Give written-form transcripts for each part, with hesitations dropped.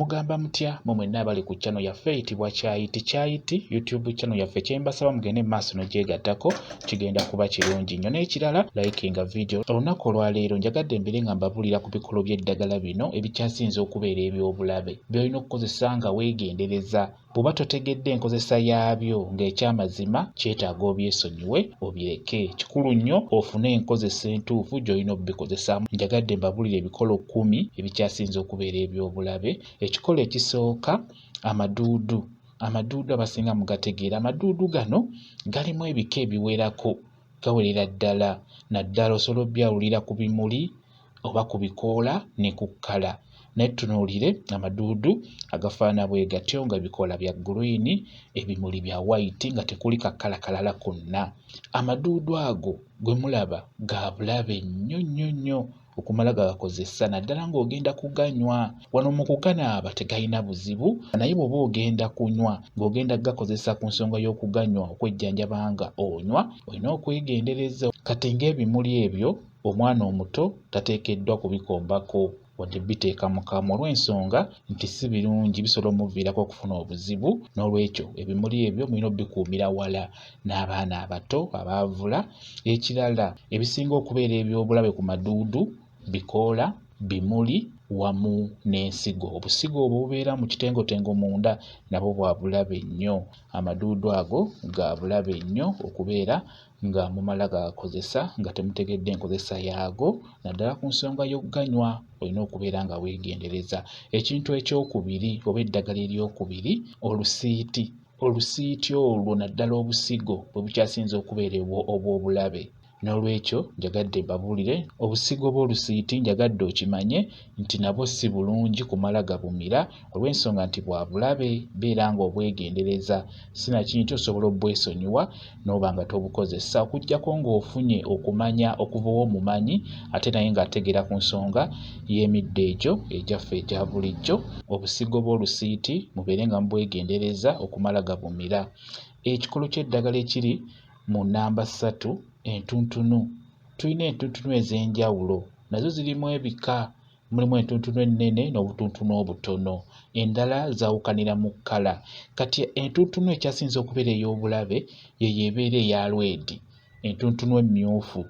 Mugamba mutya mwenna abali ku channel yaffe eyitibwa Kyayiti YouTube channel yaffe kyembasaba mugende maaso n'ogyegattako kigenda kuba kirungi nnyo. N'ekirala likinga video. Olunaku olwaleero njagadde mbere nga mbabuulira ku bikolo by'eddagala bino ebikyasinze okubeera ebyobulabe by'olina okukozesa nga weegendereza. Bw'oba totegedde enkozesa yaabyo ng'ekyamazima kyetaaga obyesonyiwe obireke. Kikulu nnyo ofune enkozesa entuufu gy'olina obbikozesaamu. Njagadde mbabuulira ebikolo 10 ebikyasinze okubeera ebyobulabe. Ekikolo ekisooka amaduudu. Amaduudu abasinga mugategeera. Amaduudu gano galimu ebika ebiwerako, gawerera ddala. Naddala osobola obbyawulira ku bimuli oba ku bikoola ne ku kkala. Naye tunuulire amaduudu agafaana bwe gatyo nga bikoola bya green, ebimuli bya white nga tekuli kakkala kalala konna. Amaduudu ago gwe mulaba ga bulabe nnyo okumala gagakozesa naddala ng'ogenda kuganywa. Wano mu kuganaaba tegalina buzibu, naye bw'oba ogenda kunywa ng'ogenda gakozesa ku nsonga y'okuganywa okwejjanjaba nga onywa, olina okwegendereza. Kati ng'ebimuli ebyo omwana omuto tateekeddwa kubikombako wadde biteeka mu kamwa olw'ensonga nti si birungi, bisobola omuviirako okufuna obuzibu. N'olwekyo ebimuli ebyo mulina obbikuumira wala n'abaana abato abaavula. Ekirala ebisinga okubeera ebyobulabe ku maduudu bikoola, bimuli wamu n'ensigo. Obusigo obwo bubeera mu kitengotengo munda nabwo bwa bulabe nnyo. Amaduudu ago ga bulabe nnyo okubeera nga mumala gakozesa nga temutegedde enkozesa yaago naddala ku nsonga y'okuganywa. Olina okubeera nga weegendereza. Ekintu ekyokubiri oba eddagala eryokubiri, olusiiti. Olusiiti olwo naddala obusigo bwe bukyasinze okubeera obw'obulabe. N'olwekyo njagadde mbabuulire obusigo bw'olusiiti njagadde okimanye nti nabwo si bulungi kumala gabumira olw'ensonga nti bwa bulabe. Beera nga obwegendereza, sinakindi osobola obwesonyiwa n'oba nga tobukozesa okuggyako ng'ofunye okumanya okuva ow'omumanyi ate naye ng'ategeera ku nsonga y'emiddo egyo egyaffe egya bulijjo. Obusigo bw'olusiiti mubeere nga mubwegendereza okumala gabumira. Ekikolo ky'eddagala ekiri mu nnamba 3, entuntunu. Tulina entuntunu ez'enjawulo, nazo zirimu ebika. Mulimu entuntunu ennene n'obutuntunu obutono. Endala zaawukanira mu kkala. Kati entuntunu ekyasinze okubeera ey'obulabe yeyo ebeera eya lwedi, entuntunu emmyufu.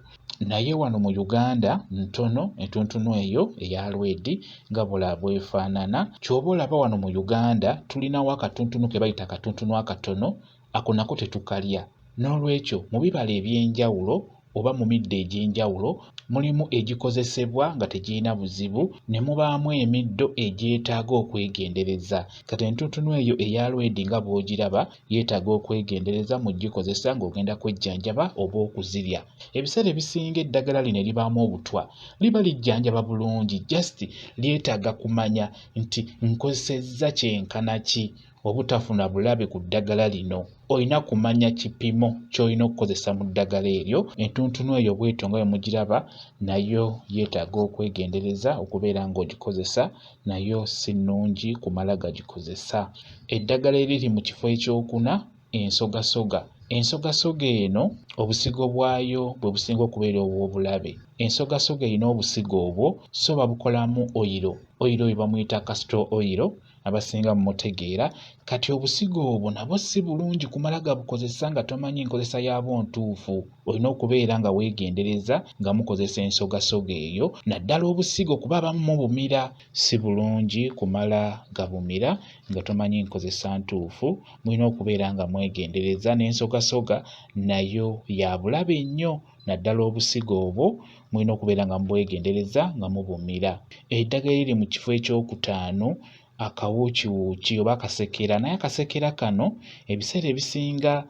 Naye wano mu Uganda ntono entuntunu eyo eya lwedi nga bulaba bwefaanana. Ky'oba olaba wano mu Uganda tulinawo akatuntunu ke bayita akatuntunu akatono, ako nako tetukalya. N'olwekyo mu bibala eby'enjawulo oba mu middo egy'enjawulo mulimu egikozesebwa nga tegirina buzibu ne mubaamu emiddo egyetaaga okwegendereza. Kati entuntunu eyo eya lwedi nga bw'ogiraba yeetaaga okwegendereza mu gikozesa ng'ogenda kwejjanjaba oba okuzirya. Ebiseera ebisinga eddagala lino eribaamu obutwa liba lijjanjaba bulungi, just lyetaaga kumanya nti nkozesezza kyenkana ki obutafuna bulabe ku ddagala lino. Olina kumanya kipimo ky'olina okukozesa mu ddagala eryo. Entuntunu eyo bw'etyo nga bwe mugiraba nayo yeetaaga okwegendereza okubeera ng'ogikozesa, nayo si nnungi kumala gagikozesa. Eddagala eriri mu kifo ekyokuna, ensogasoga. Ensogasoga eno obusigo bwayo bwe businga okubeera obw'obulabe. Ensogasoga erina obusigo obwo so babukolamu oyiro. Oyiro oyo bamuyita castor oyiro, abasinga mumutegeera. Kati obusigo obwo nabwo si bulungi kumala gabukozesa nga tomanyi nkozesa yaabwo ntuufu. Olina okubeera nga weegendereza nga mukozesa ensogasoga eyo. Naddala obusigo kuba abamu mubumira, si bulungi kumala gabumira nga tomanyi nkozesa ntuufu. Mulina okubeera nga mwegendereza. N'ensogasoga nayo ya bulabe nnyo, naddala obusigo obwo mulina okubeera nga mubwegendereza nga mubumira. Eddagala eriri mu kifo ekyokutaano, akawuukiwuuki oba akasekera. Naye akasekera kano ebiseera ebisinga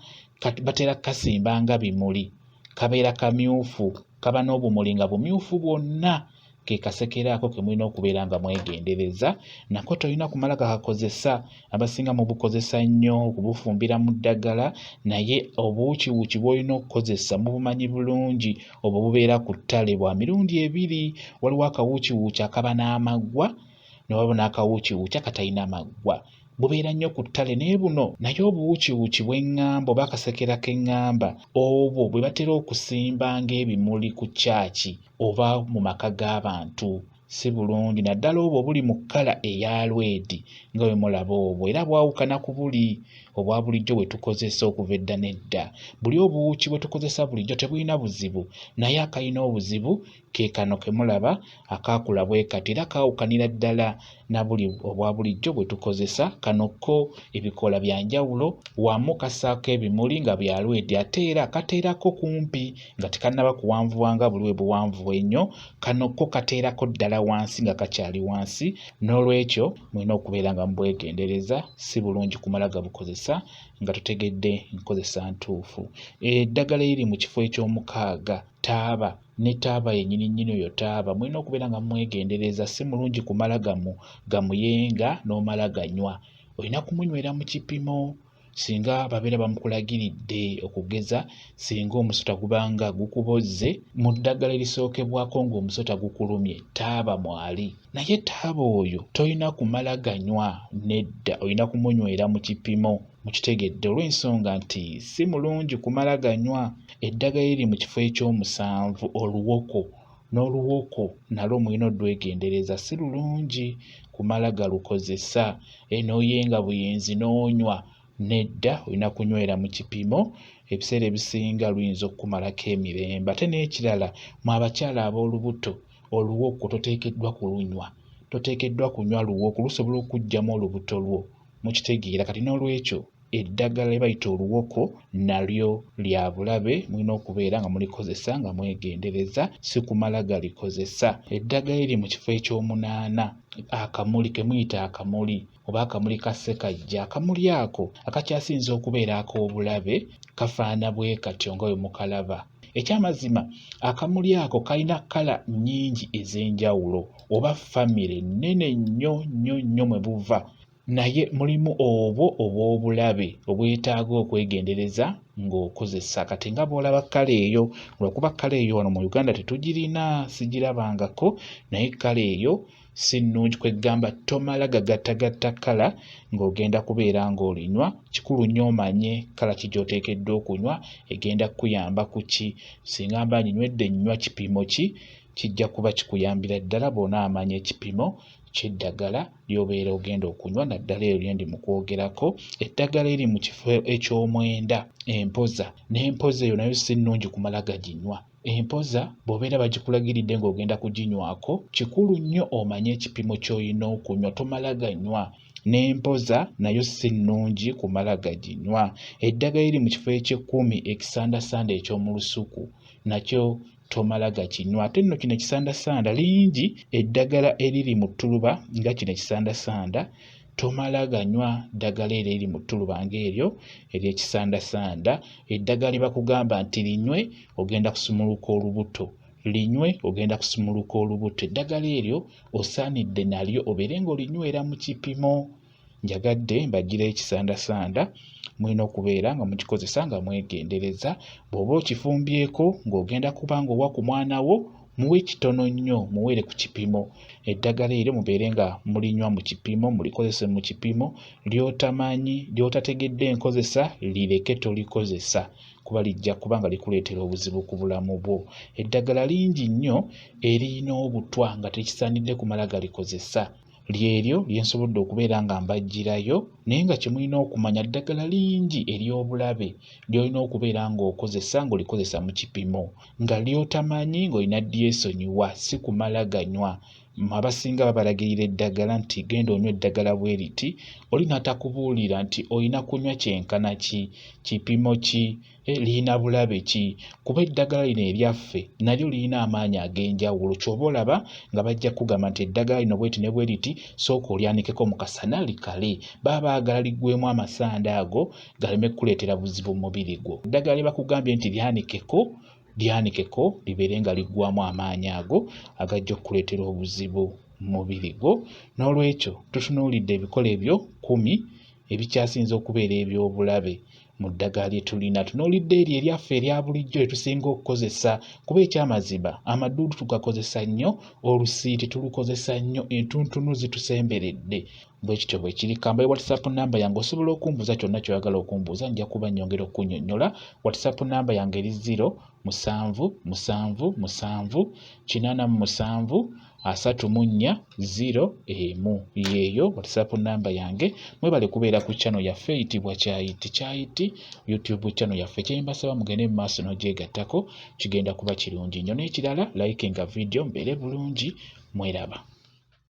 batera kasimba nga bimuli, kabeera kamyufu, kaba n'obumuli nga bumyufu bwonna. Ke kasekera ako ke mulina okubeera nga mwegendereza. Nako tolina kumala kakakozesa, abasinga mubukozesa nnyo okubufumbira mu ddagala, naye obuwukiwuki bw'olina okukozesa mubumanyi bulungi obwo bubeera ku ttale bwa mirundi 2. Waliwo akawuukiwuuki akaba n'amaggwa, ne waba n'akawuukiwuuki akatalina maggwa. Bubeera nnyo ku ttale. Naye buno naye obuwukiwuki bw'eŋŋamba oba akasekera k'eŋŋamba obwo bwe batera okusimba ng'ebimuli ku kyaki oba mu maka g'abantu. si bulungi naddala obwo buli mu kkala eya lwedi nga bwe mulaba obwo, era bwawukana ku buli obwa bulijjo bwe tukozesa okuva edda n'edda. Buli obuuki bwe tukozesa bulijjo tebulina buzibu, naye akalina obuzibu ke kano ke mulaba akaakula bwe kati, era kaawukanira ddala na buli obwa bulijjo bwe tukozesa. Kano ko ebikoola bya njawulo, wamu kassaako ebimuli nga bya lwedi, ate era kateerako kumpi nga tekannaba kuwanvuwanga buli we buwanvu ennyo. Kano ko kateerako ddala wansi nga kakyali wansi, n'olwekyo mulina okubeera nga mubwegendereza. Si bulungi kumala gabukozesa nga tutegedde enkozesa ntuufu. Eddagala eriri mu kifo eky'omukaaga taaba, ne taaba yennyini oyo taaba, mulina okubeera nga mwegendereza. Si mulungi kumala gamuyenga n'omala ganywa, olina kumunywera mu kipimo singa babeera bamukulagiridde, okugeza singa omusota gubanga gukubozze mu ddagala erisookebwako ng'omusota gukulumye, taaba mwali. Naye taaba oyo tolina kumala ganywa, nedda, olina kumunywera mu kipimo, mukitegedde, olw'ensonga nti si mulungi kumala ganywa. Eddagala eriri mu kifo eky'omusanvu, oluwoko, n'oluwoko nalwo mulina odwegendereza, si lulungi kumala galukozesa. N'oyenga buyenzi n'onywa, nedda, olina kunywera mu kipimo. Ebiseera ebisinga luyinza okukumalako emirembe. Ate n'ekirala, mwe abakyala ab'olubuto, oluwoko toteekeddwa kulunywa, toteekeddwa kunywa luwoko, lusobola okuggyamu olubuto lwo, mukitegeera. Kati n'olwekyo eddagala ebayita oluwoko nalyo lya bulabe, mulina okubeera nga mulikozesa nga mwegendereza, si kumala galikozesa. Eddagala eriri mu kifo eky'omunaana, akamuli ke muyita akamuli oba akamuli ka ssekajja, akamuli ako akakyasinza okubeera ak'obulabe kafaana bwe katyo nga bwe mukalaba. Ekyamazima akamuli ako kalina kkala nnyingi ez'enjawulo, oba famire nnene nnyo mwe buva, naye mulimu obwo obw'obulabe obwetaaga okwegendereza ng'okozesa. Kati nga bw'olaba kkala eyo, olwokuba kkala eyo wano mu Uganda tetugirina, sigirabangako, naye kkala eyo si nnungi, kwegamba tomala gagattagatta kkala ng'ogenda kubeera ng'olinywa. Kikulu nnyo omanye kkala ki gy'oteekeddwa okunywa, egenda kukuyamba ku ki. Singa mba nywedde nnywa kipimo ki, kijja kuba kikuyambira ddala bw'onaamanya ekipimo ky'eddagala ly'obeera ogenda okunywa, naddala eyo lye ndi mu kwogerako. Eddagala eri mu kifo eky'omwenda, empoza, n'empoza eyo nayo si nnungi kumala gaginywa. Empoza bw'obeera bagikulagiridde ng'ogenda kuginywako, kikulu nnyo omanye ekipimo ky'olina okunywa, tomala ganywa. N'empoza nayo si nnungi kumala gaginywa. Eddagala eri mu kifo eky'ekkumi, ekisandasanda eky'omu lusuku, nakyo tomala gakinywa. Ate nno kino ekisandasanda lingi, eddagala eriri mu ttuluba nga kino ekisandasanda tomala ganywa. Ddagala eryo eriri mu ttuluba ng'eryo ery'ekisandasanda, eddagala lye bakugamba nti linywe ogenda kusumuluka olubuto, linywe ogenda kusumuluka olubuto. Eddagala eryo osaanidde nalyo obeere ng'olinywera mu kipimo. Njagadde mbagirayo ekisandasanda, mulina okubeera nga mukikozesa nga mwegendereza. Bw'oba okifumbyeko ng'ogenda kuba ng'owa ku mwana wo, muwe kitono nnyo, muweere ku kipimo. Eddagala eryo mubeere nga mulinywa mu kipimo, mulikozese mu kipimo. Ly'otamanyi, ly'otategedde enkozesa, lireke tolikozesa, kuba lijja kuba nga likuleetera obuzibu ku bulamu bwo. Eddagala lingi nnyo eriyina obutwa nga tekisaanidde kumala galikozesa, lyeryo lye nsobodde okubeera nga mbagirayo, naye nga kye mulina okumanya, ddagala lingi ery'obulabe ly'olina okubeera ng'okozesa ng'olikozesa mu kipimo, nga ly'otamanyi ng'olina dyesonyiwa, si kumala ganywa. Abasinga babalagirira eddagala nti genda onywa eddagala bwe riti, oli n'atakubuulira nti olina kunywa kyenkana ki, kipimo ki, liyina bulabe ki. Kuba eddagala lino eryaffe nalyo liyina amaanyi ag'enjawulo. Ky'oba olaba nga bajja kugamba nti eddagala lino bweti ne bwe riti, sooka olyanikeko mu kasana likale. Baba baagala liggwemu amasanda ago galeme kukuleetera buzibu mu mubiri gwo. Eddagala lye bakugambye nti lyanikeko libeere nga liggwamu amaanyi ago agajja okukuleetera obuzibu mu mubiri gwo. N'olwekyo tutunuulidde ebikola ebyo 10 ebikyasinza okubeera eby'obulabe mu ddagala lye tulina. Tunuulidde eryo eryaffe erya bulijjo lye tusinga okukozesa, kuba ekyamazima amaduudu tugakozesa nnyo, olusiiti tulukozesa nnyo, entuntunu zitusemberedde. Bwe kityo bwe kiri. Kambaye WhatsApp namba yange, osobola okumbuuza kyonna ky'oyagala okumbuuza, nja kuba nnyongera okunnyonnyola. WhatsApp namba yange eri 07777 87 3401 yeeyo WhatsApp namba yange. Mwebale kubeera ku channel yaffe eyitibwa Kyayiti YouTube channel yaffe. Kyembasaba mugende mu maaso n'ogyegattako, kigenda kuba kirungi nnyo. N'ekirala likinga video mbeere bulungi. Mweraba.